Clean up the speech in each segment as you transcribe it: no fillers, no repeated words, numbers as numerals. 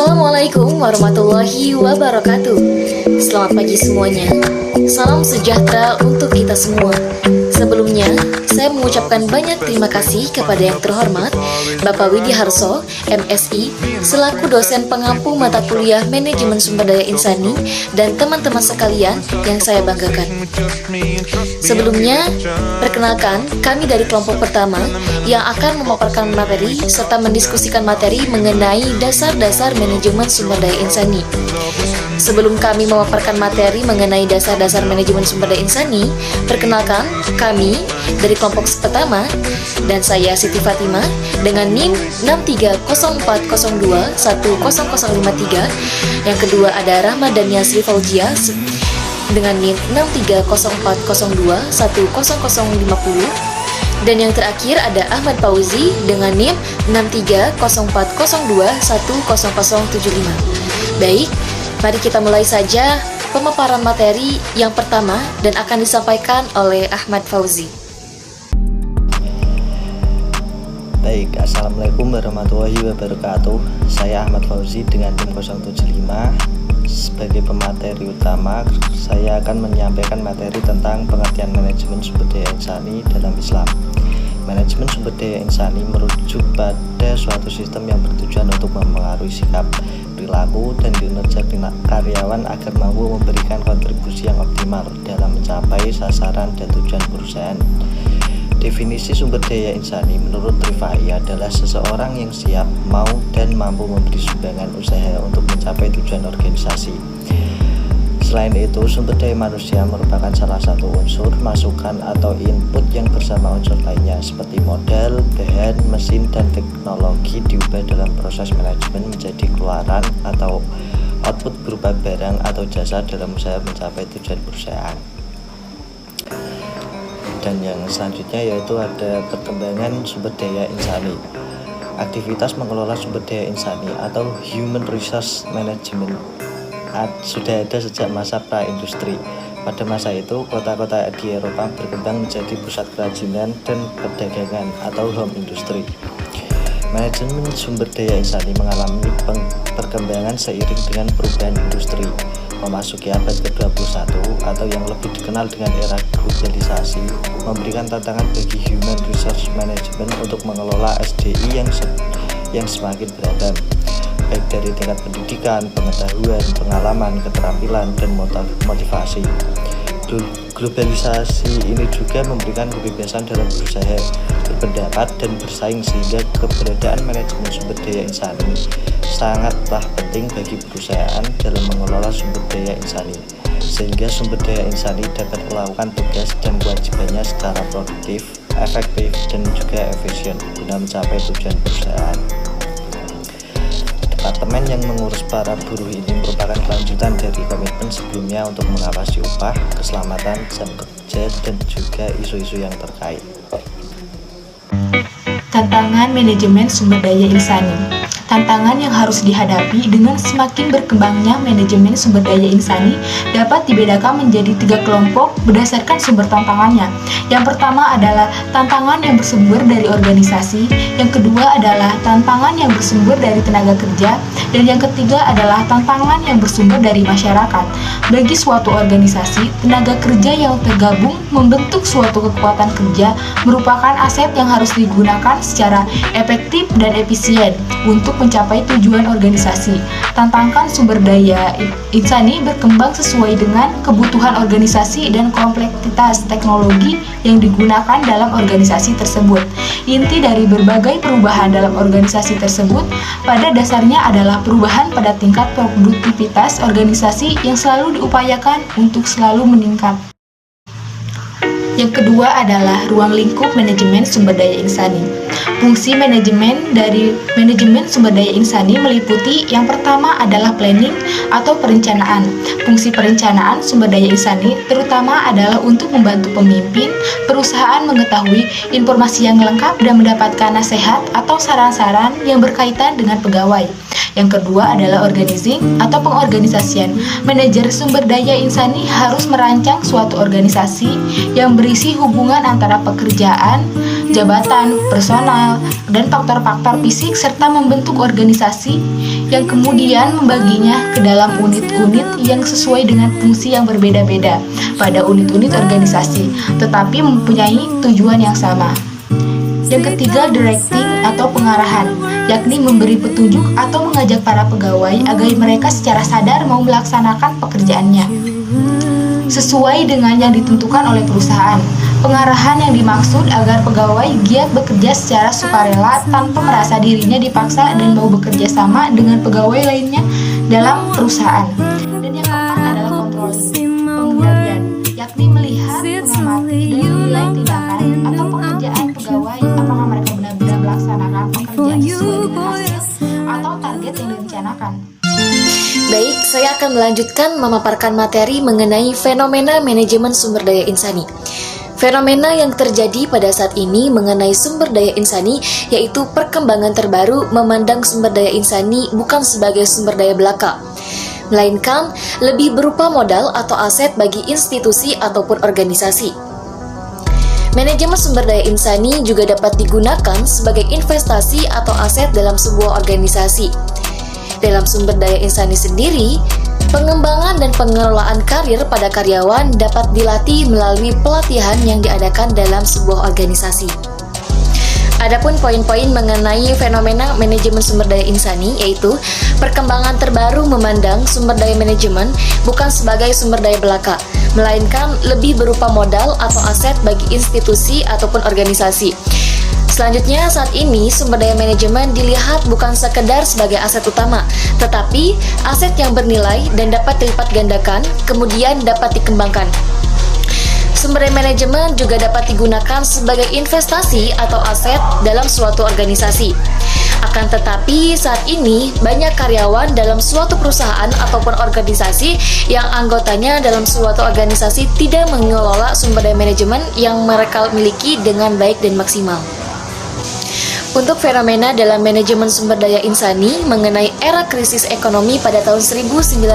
Assalamualaikum warahmatullahi wabarakatuh. Selamat pagi semuanya. Salam sejahtera untuk kita semua. Sebelumnya, saya mengucapkan banyak terima kasih kepada yang terhormat Bapak Widi Harso, MSI, selaku dosen pengampu mata kuliah Manajemen Sumber Daya Insani dan teman-teman sekalian yang saya banggakan. Sebelumnya, perkenalkan kami dari kelompok pertama yang akan memaparkan materi serta mendiskusikan materi mengenai dasar-dasar manajemen sumber daya insani. Sebelum kami memaparkan materi mengenai dasar-dasar manajemen sumber daya insani, perkenalkan kami dari kelompok pertama dan saya Siti Fatimah dengan NIM 630402100053. Yang kedua ada Rahma dan Yasri Fauzia dengan NIM 630402100050. Dan yang terakhir ada Ahmad Fauzi dengan NIM 630402100075. Baik, mari kita mulai saja pemaparan materi yang pertama dan akan disampaikan oleh Ahmad Fauzi. Baik, Assalamualaikum warahmatullahi wabarakatuh. Saya Ahmad Fauzi dengan NIM 075. Sebagai pemateri utama, saya akan menyampaikan materi tentang pengertian manajemen sumber daya insani dalam Islam. Manajemen sumber daya insani merujuk pada suatu sistem yang bertujuan untuk mempengaruhi sikap, perilaku, dan kinerja karyawan agar mampu memberikan kontribusi yang optimal dalam mencapai sasaran dan tujuan perusahaan. Definisi sumber daya insani menurut Rifai adalah seseorang yang siap, mau, dan mampu memberi sumbangan usaha untuk mencapai tujuan organisasi. Selain itu, sumber daya manusia merupakan salah satu unsur masukan atau input yang bersama unsur lainnya seperti modal, bahan, mesin, dan teknologi diubah dalam proses manajemen menjadi keluaran atau output berupa barang atau jasa dalam usaha mencapai tujuan perusahaan. Dan yang selanjutnya yaitu ada perkembangan sumber daya insani. Aktivitas mengelola sumber daya insani atau human resource management sudah ada sejak masa pra-industri. Pada masa itu, kota-kota di Eropa berkembang menjadi pusat kerajinan dan perdagangan atau home industry. Manajemen sumber daya insani mengalami perkembangan seiring dengan perubahan industri memasuki abad ke-21 atau yang lebih dikenal dengan era globalisasi, memberikan tantangan bagi human resource management untuk mengelola SDI yang semakin beragam, baik dari tingkat pendidikan, pengetahuan, pengalaman, keterampilan, dan motivasi. Globalisasi ini juga memberikan kebebasan dalam berusaha, berpendapat, dan bersaing sehingga keberadaan manajemen sumber daya insani sangatlah penting bagi perusahaan dalam mengelola sumber daya insani, sehingga sumber daya insani dapat melakukan tugas dan kewajibannya secara produktif, efektif, dan juga efisien guna mencapai tujuan perusahaan. Departemen yang mengurus para buruh ini merupakan kelanjutan dari komitmen sebelumnya untuk mengawasi upah, keselamatan, jam kerja, dan juga isu-isu yang terkait. Tantangan manajemen sumber daya insani. Tantangan yang harus dihadapi dengan semakin berkembangnya manajemen sumber daya insani dapat dibedakan menjadi 3 kelompok berdasarkan sumber tantangannya. Yang pertama adalah tantangan yang bersumber dari organisasi, yang kedua adalah tantangan yang bersumber dari tenaga kerja, dan yang ketiga adalah tantangan yang bersumber dari masyarakat. Bagi suatu organisasi, tenaga kerja yang tergabung membentuk suatu kekuatan kerja merupakan aset yang harus digunakan secara efektif dan efisien untuk mencapai tujuan organisasi. Tantangan sumber daya insani berkembang sesuai dengan kebutuhan organisasi dan kompleksitas teknologi yang digunakan dalam organisasi tersebut. Inti dari berbagai perubahan dalam organisasi tersebut pada dasarnya adalah perubahan pada tingkat produktivitas organisasi yang selalu diupayakan untuk selalu meningkat. Yang kedua adalah ruang lingkup manajemen sumber daya insani. Fungsi manajemen dari manajemen sumber daya insani meliputi yang pertama adalah planning atau perencanaan. Fungsi perencanaan sumber daya insani terutama adalah untuk membantu pemimpin perusahaan mengetahui informasi yang lengkap dan mendapatkan nasihat atau saran-saran yang berkaitan dengan pegawai. Yang kedua adalah organizing atau pengorganisasian. Manajer sumber daya insani harus merancang suatu organisasi yang berisi hubungan antara pekerjaan, jabatan, personal, dan faktor-faktor fisik serta membentuk organisasi yang kemudian membaginya ke dalam unit-unit yang sesuai dengan fungsi yang berbeda-beda pada unit-unit organisasi, tetapi mempunyai tujuan yang sama. Yang ketiga, directing atau pengarahan, yakni memberi petunjuk atau mengajak para pegawai agar mereka secara sadar mau melaksanakan pekerjaannya sesuai dengan yang ditentukan oleh perusahaan. Pengarahan yang dimaksud agar pegawai giat bekerja secara sukarela tanpa merasa dirinya dipaksa dan mau bekerja sama dengan pegawai lainnya dalam perusahaan. Dan yang keempat adalah controlling, pengendalian, yakni melihat, mengamati, dan menilai tindakan atau pekerjaan pegawai apakah mereka benar-benar melaksanakan pekerjaan sesuai dengan hasil atau target yang direncanakan. Baik, saya akan melanjutkan memaparkan materi mengenai fenomena manajemen sumber daya insani. Fenomena yang terjadi pada saat ini mengenai sumber daya insani yaitu perkembangan terbaru memandang sumber daya insani bukan sebagai sumber daya belaka, melainkan lebih berupa modal atau aset bagi institusi ataupun organisasi. Manajemen sumber daya insani juga dapat digunakan sebagai investasi atau aset dalam sebuah organisasi. Dalam sumber daya insani sendiri, pengembangan dan pengelolaan karir pada karyawan dapat dilatih melalui pelatihan yang diadakan dalam sebuah organisasi. Adapun poin-poin mengenai fenomena manajemen sumber daya insani yaitu perkembangan terbaru memandang sumber daya manajemen bukan sebagai sumber daya belaka, melainkan lebih berupa modal atau aset bagi institusi ataupun organisasi. Selanjutnya, saat ini sumber daya manajemen dilihat bukan sekedar sebagai aset utama, tetapi aset yang bernilai dan dapat dilipat gandakan, kemudian dapat dikembangkan. Sumber daya manajemen juga dapat digunakan sebagai investasi atau aset dalam suatu organisasi. Akan tetapi, saat ini banyak karyawan dalam suatu perusahaan ataupun organisasi yang anggotanya dalam suatu organisasi tidak mengelola sumber daya manajemen yang mereka miliki dengan baik dan maksimal. Untuk fenomena dalam manajemen sumber daya insani mengenai era krisis ekonomi pada tahun 1997,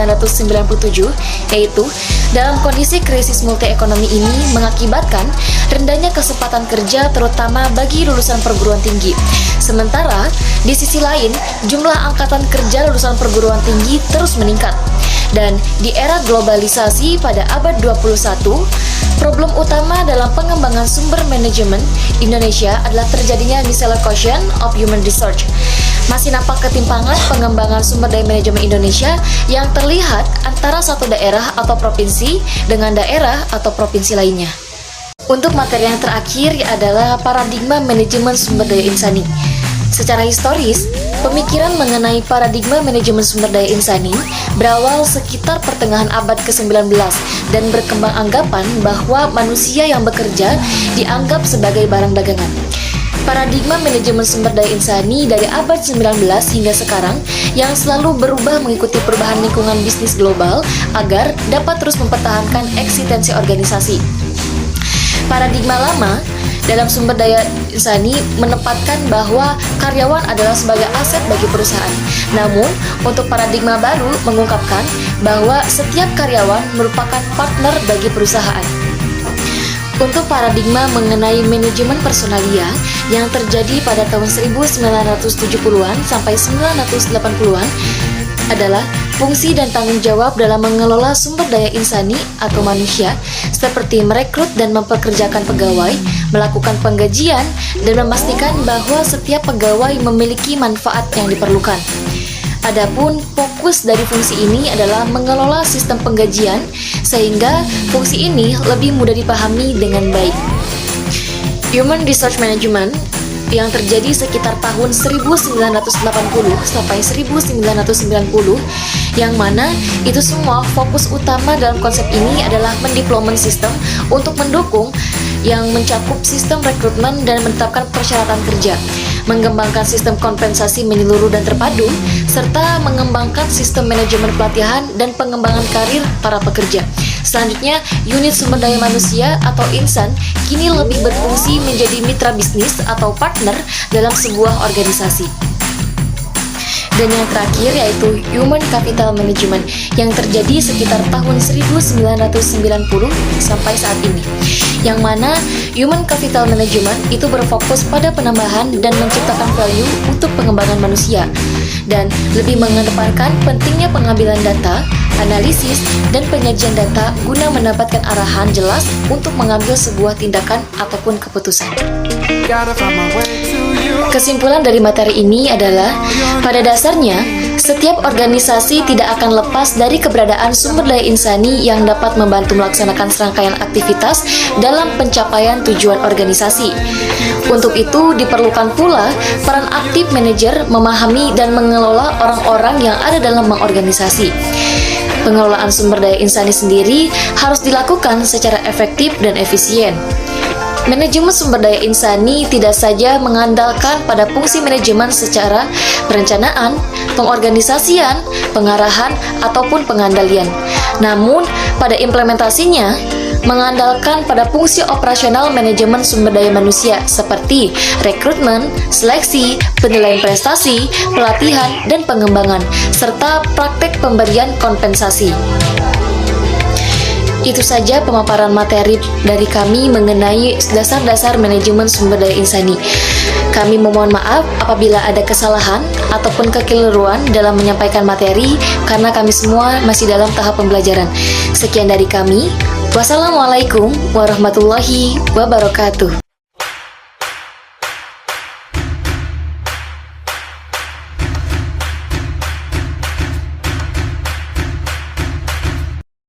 yaitu dalam kondisi krisis multi ekonomi ini mengakibatkan rendahnya kesempatan kerja terutama bagi lulusan perguruan tinggi. Sementara, di sisi lain, jumlah angkatan kerja lulusan perguruan tinggi terus meningkat. Dan di era globalisasi pada abad 21, problem utama dalam pengembangan sumber manajemen Indonesia adalah terjadinya misallocation of human resource. Masih nampak ketimpangan pengembangan sumber daya manajemen Indonesia yang terlihat antara satu daerah atau provinsi dengan daerah atau provinsi lainnya. Untuk materi yang terakhir adalah paradigma manajemen sumber daya insani. Secara historis, pemikiran mengenai paradigma manajemen sumber daya insani berawal sekitar pertengahan abad ke-19 dan berkembang anggapan bahwa manusia yang bekerja dianggap sebagai barang dagangan. Paradigma manajemen sumber daya insani dari abad 19 hingga sekarang yang selalu berubah mengikuti perubahan lingkungan bisnis global agar dapat terus mempertahankan eksistensi organisasi. Paradigma lama dalam sumber daya insani menempatkan bahwa karyawan adalah sebagai aset bagi perusahaan. Namun, untuk paradigma baru mengungkapkan bahwa setiap karyawan merupakan partner bagi perusahaan. Untuk paradigma mengenai manajemen personalia yang terjadi pada tahun 1970-an sampai 1980-an adalah fungsi dan tanggung jawab dalam mengelola sumber daya insani atau manusia seperti merekrut dan mempekerjakan pegawai, melakukan penggajian, dan memastikan bahwa setiap pegawai memiliki manfaat yang diperlukan. Adapun fokus dari fungsi ini adalah mengelola sistem penggajian sehingga fungsi ini lebih mudah dipahami dengan baik. Human Resource Management yang terjadi sekitar tahun 1980 sampai 1990 yang mana itu semua fokus utama dalam konsep ini adalah mendeployment sistem untuk mendukung yang mencakup sistem rekrutmen dan menetapkan persyaratan kerja, mengembangkan sistem kompensasi menyeluruh dan terpadu, serta mengembangkan sistem manajemen pelatihan dan pengembangan karir para pekerja. Selanjutnya, unit sumber daya manusia atau insan kini lebih berfungsi menjadi mitra bisnis atau partner dalam sebuah organisasi. Dan yang terakhir yaitu Human Capital Management yang terjadi sekitar tahun 1990 sampai saat ini. Yang mana Human Capital Management itu berfokus pada penambahan dan menciptakan value untuk pengembangan manusia dan lebih mengedepankan pentingnya pengambilan data, analisis, dan penyajian data guna mendapatkan arahan jelas untuk mengambil sebuah tindakan ataupun keputusan. Kesimpulan dari materi ini adalah, pada dasarnya, setiap organisasi tidak akan lepas dari keberadaan sumber daya insani yang dapat membantu melaksanakan serangkaian aktivitas dalam pencapaian tujuan organisasi. Untuk itu, diperlukan pula peran aktif manajer memahami dan mengelola orang-orang yang ada dalam organisasi. Pengelolaan sumber daya insani sendiri harus dilakukan secara efektif dan efisien. Manajemen sumber daya insani tidak saja mengandalkan pada fungsi manajemen secara perencanaan, pengorganisasian, pengarahan, ataupun pengandalian. Namun, pada implementasinya, mengandalkan pada fungsi operasional manajemen sumber daya manusia seperti rekrutmen, seleksi, penilaian prestasi, pelatihan, dan pengembangan, serta praktek pemberian kompensasi. Itu saja pemaparan materi dari kami mengenai dasar-dasar manajemen sumber daya insani. Kami memohon maaf apabila ada kesalahan ataupun kekeliruan dalam menyampaikan materi karena kami semua masih dalam tahap pembelajaran. Sekian dari kami. Wassalamualaikum warahmatullahi wabarakatuh.